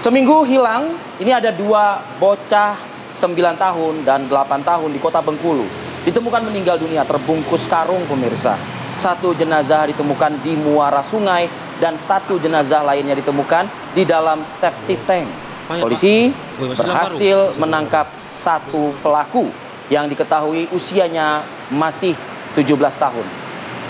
Seminggu hilang, ini ada dua bocah 9 tahun dan 8 tahun di Kota Bengkulu. Ditemukan meninggal dunia terbungkus karung pemirsa. Satu jenazah ditemukan di muara sungai dan satu jenazah lainnya ditemukan di dalam septic tank. Polisi berhasil menangkap satu pelaku yang diketahui usianya masih 17 tahun.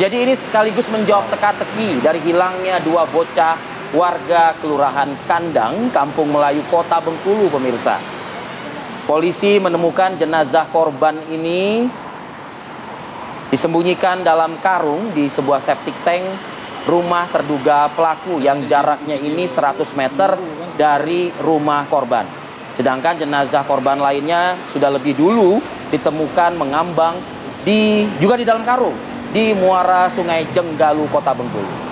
Jadi ini sekaligus menjawab teka-teki dari hilangnya dua bocah warga Kelurahan Kandang, Kampung Melayu, Kota Bengkulu, pemirsa. Polisi menemukan jenazah korban ini disembunyikan dalam karung di sebuah septic tank rumah terduga pelaku yang jaraknya ini 100 meter dari rumah korban. Sedangkan jenazah korban lainnya sudah lebih dulu ditemukan mengambang juga di dalam karung di muara Sungai Jenggalu, Kota Bengkulu.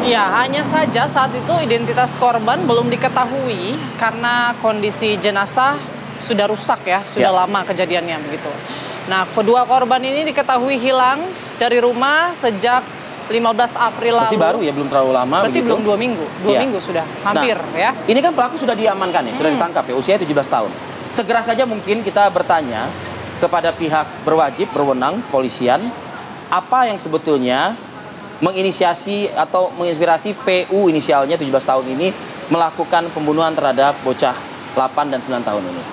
Ya, hanya saja saat itu identitas korban belum diketahui karena kondisi jenazah sudah rusak ya, sudah lama kejadiannya begitu. Nah, kedua korban ini diketahui hilang dari rumah sejak 15 April lalu. Masih baru ya, belum terlalu lama. Berarti begitu? Belum 2 minggu, 2 minggu sudah, hampir ya. Ini kan pelaku sudah diamankan ya, sudah ditangkap ya, usianya 17 tahun. Segera saja mungkin kita bertanya kepada pihak berwajib, berwenang, polisian, apa yang sebetulnya menginisiasi atau menginspirasi PU inisialnya 17 tahun ini melakukan pembunuhan terhadap bocah 8 dan 9 tahun ini.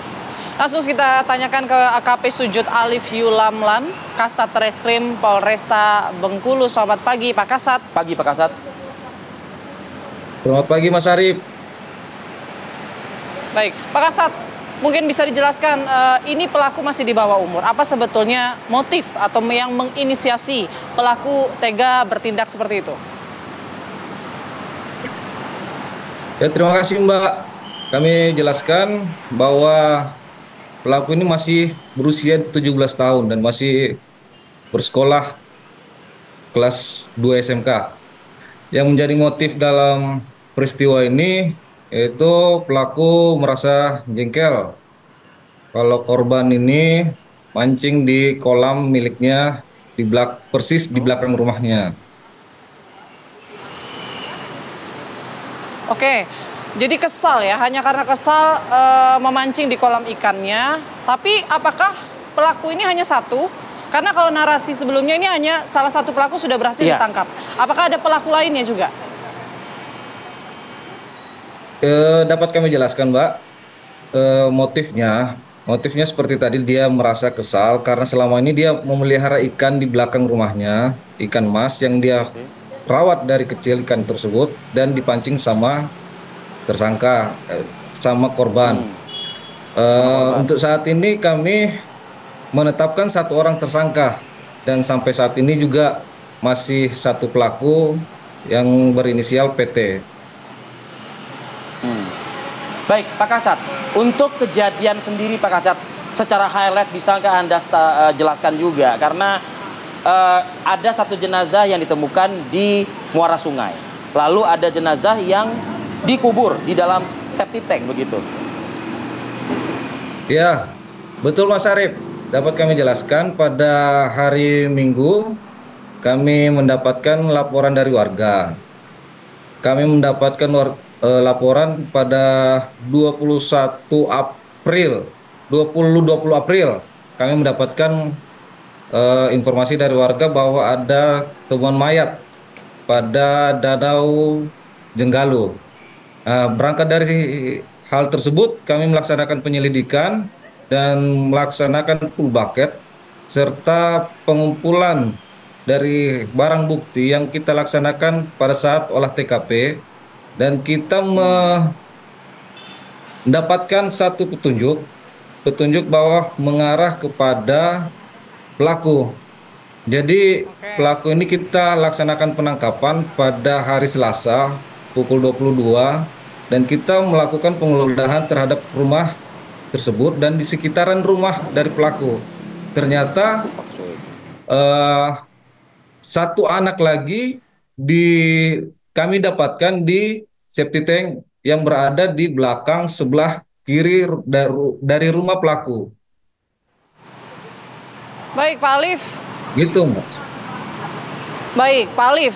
Langsung kita tanyakan ke AKP Sujud Alif Yulamlam, Kasat Reskrim Polresta Bengkulu. Selamat pagi, Pak Kasat. Pagi, Pak Kasat. Selamat pagi, Mas Arif. Baik, Pak Kasat, mungkin bisa dijelaskan ini pelaku masih di bawah umur. Apa sebetulnya motif atau yang menginisiasi pelaku tega bertindak seperti itu? Ya, terima kasih, Mbak. Kami jelaskan bahwa pelaku ini masih berusia 17 tahun dan masih bersekolah kelas 2 SMK. Yang menjadi motif dalam peristiwa ini yaitu pelaku merasa jengkel kalau korban ini mancing di kolam miliknya persis di belakang rumahnya. Oke. Jadi kesal ya, hanya karena kesal memancing di kolam ikannya. Tapi apakah pelaku ini hanya satu? Karena kalau narasi sebelumnya ini hanya salah satu pelaku sudah berhasil ditangkap. Apakah ada pelaku lainnya juga? Dapat kami jelaskan, Mbak. Motifnya seperti tadi, dia merasa kesal karena selama ini dia memelihara ikan di belakang rumahnya, ikan mas yang dia rawat dari kecil ikan tersebut dan dipancing sama tersangka, sama korban. Untuk saat ini kami menetapkan satu orang tersangka dan sampai saat ini juga masih satu pelaku yang berinisial PT. Baik, Pak Kasat, untuk kejadian sendiri Pak Kasat, secara highlight bisa nggak Anda jelaskan juga? Karena ada satu jenazah yang ditemukan di muara sungai, lalu ada jenazah yang dikubur di dalam septic tank begitu. Ya, betul Mas Arif. Dapat kami jelaskan pada hari Minggu kami mendapatkan laporan dari warga. Kami mendapatkan laporan pada 21 April, 20 April kami mendapatkan informasi dari warga bahwa ada temuan mayat pada Danau Jenggalu. Berangkat dari hal tersebut, kami melaksanakan penyelidikan dan melaksanakan full bucket serta pengumpulan dari barang bukti yang kita laksanakan pada saat olah TKP, dan kita mendapatkan satu petunjuk bahwa mengarah kepada pelaku. Jadi pelaku ini kita laksanakan penangkapan pada hari Selasa pukul 22 dan kita melakukan penggeledahan terhadap rumah tersebut dan di sekitaran rumah dari pelaku. Ternyata satu anak lagi kami dapatkan di septic tank yang berada di belakang sebelah kiri dari rumah pelaku. Baik, Pak Alif. Gitu, Mbak. Baik, Pak Alif,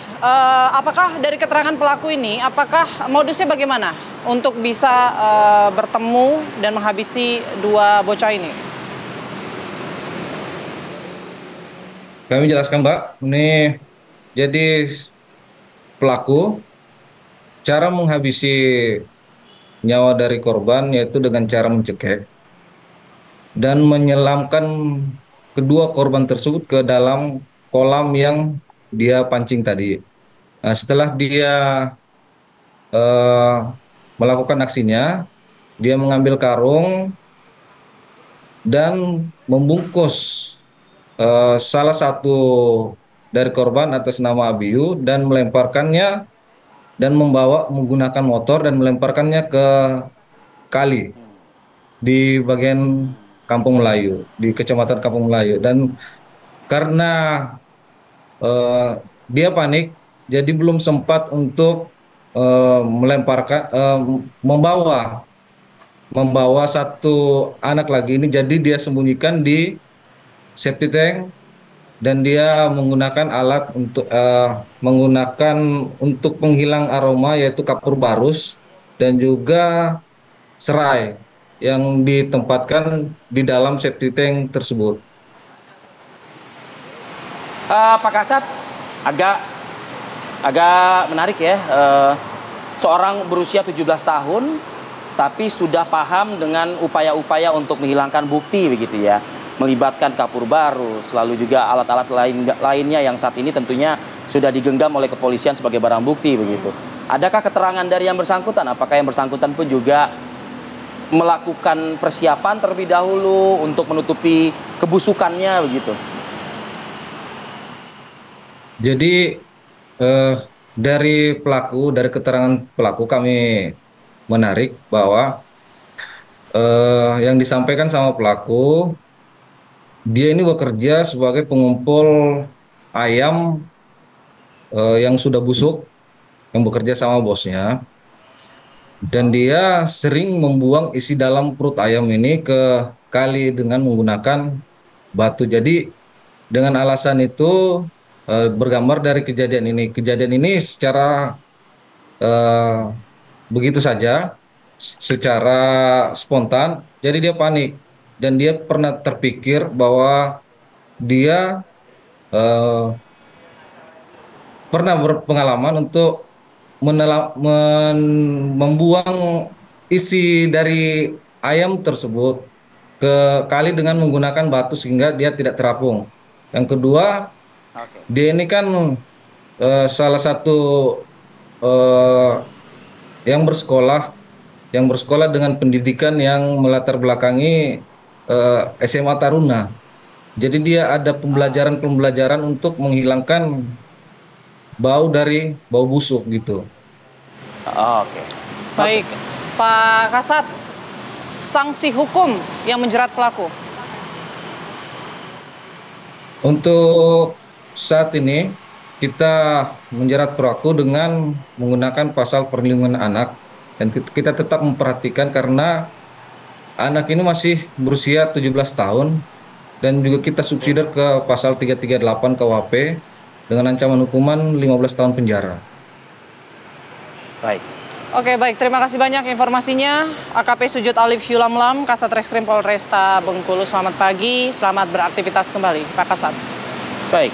apakah dari keterangan pelaku ini, apakah modusnya bagaimana? untuk bisa bertemu dan menghabisi dua bocah ini? Kami jelaskan, Mbak. Ini jadi pelaku cara menghabisi nyawa dari korban yaitu dengan cara mencekik dan menyelamkan kedua korban tersebut ke dalam kolam yang dia pancing tadi. Nah, setelah dia eh, melakukan aksinya, dia mengambil karung dan membungkus salah satu dari korban atas nama Abiu dan melemparkannya dan membawa menggunakan motor dan melemparkannya ke kali di bagian Kampung Melayu, di Kecamatan Kampung Melayu. Dan karena eh, dia panik, jadi belum sempat untuk melemparkan, membawa membawa satu anak lagi ini. Jadi dia sembunyikan di septic tank dan dia menggunakan alat untuk penghilang aroma yaitu kapur barus dan juga serai yang ditempatkan di dalam septic tank tersebut. Pak Kasat, agak agak menarik ya. Seorang berusia 17 tahun, tapi sudah paham dengan upaya-upaya untuk menghilangkan bukti begitu ya. Melibatkan kapur barus, lalu juga alat-alat lainnya yang saat ini tentunya sudah digenggam oleh kepolisian sebagai barang bukti begitu. Adakah keterangan dari yang bersangkutan? Apakah yang bersangkutan pun juga melakukan persiapan terlebih dahulu untuk menutupi kebusukannya begitu? Jadi dari keterangan pelaku kami menarik bahwa yang disampaikan sama pelaku, dia ini bekerja sebagai pengumpul ayam yang sudah busuk, yang bekerja sama bosnya, dan dia sering membuang isi dalam perut ayam ini ke kali dengan menggunakan batu. Jadi dengan alasan itu bergambar dari kejadian ini. Kejadian ini secara eh, begitu saja, secara spontan. Jadi dia panik dan dia pernah terpikir bahwa dia eh, pernah berpengalaman untuk membuang isi dari ayam tersebut ke kali dengan menggunakan batu sehingga dia tidak terapung. Yang kedua, Oke. dia ini kan salah satu eh, yang bersekolah dengan pendidikan yang melatar belakangi SMA Taruna. Jadi dia ada pembelajaran-pembelajaran untuk menghilangkan bau busuk gitu. Oke. Baik, Pak Kasat, sanksi hukum yang menjerat pelaku? Untuk saat ini kita menjerat pelaku dengan menggunakan pasal perlindungan anak dan kita tetap memperhatikan karena anak ini masih berusia 17 tahun dan juga kita subsidiar ke pasal 338 KUHP dengan ancaman hukuman 15 tahun penjara. Baik. Oke, baik. Terima kasih banyak informasinya. AKP Sujud Alif Yulamlam, Kasat Reskrim Polresta Bengkulu. Selamat pagi, selamat beraktivitas kembali, Pak Kasat. Baik.